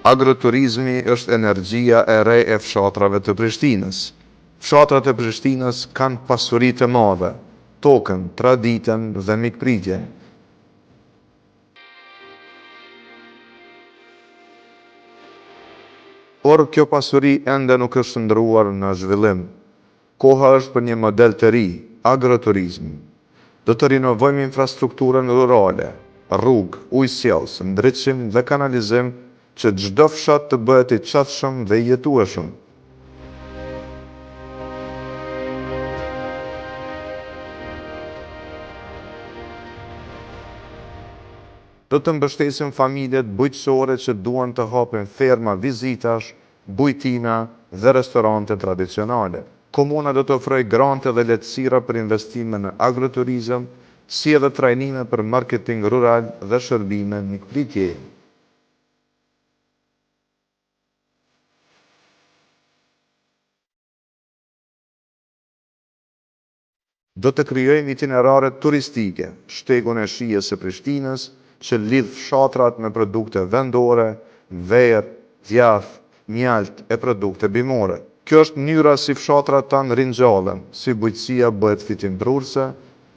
Agroturizmi është energjia e re e fshatrave të Prishtinës. Fshatrat e Prishtinës kanë pasuri të madhe, tokën, traditën dhe mikpritjen. Por kjo pasuri ende nuk është ndruar në zhvillim. Koha është për një model të ri, agroturizmi. Do të rinovojmë infrastrukturën rurale, rrugë, ujësjellës, ndriçim dhe kanalizim, që çdo fshat të bëhet i qatshëm dhe i jetueshëm. Do të mbështesim familjet bujqësore që duan të hapin ferma vizitash, bujtina dhe restorante tradicionale. Komuna do të ofrojë grante dhe lehtësira për investime në agroturizëm, si edhe trajnime për marketing rural dhe shërbime mikpritjeje. Do të krijojmë itinerare turistike, shtegun e shijes së Prishtinës, që lidh fshatrat me produkte vendore, verë, djath, mjalt e produkte bimore. Kjo është mënyra si fshatrat tanë rinjallën, si bujqësia bëhet fitimprurse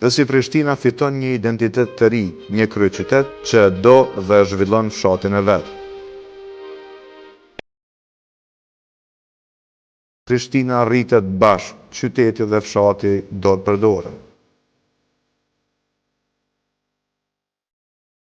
dhe si Prishtina fiton një identitet të ri, një kryeqytet që do dhe zhvillon fshatin e vet. Prishtina rritet bashkë, qyteti dhe fshati dorë për dorë.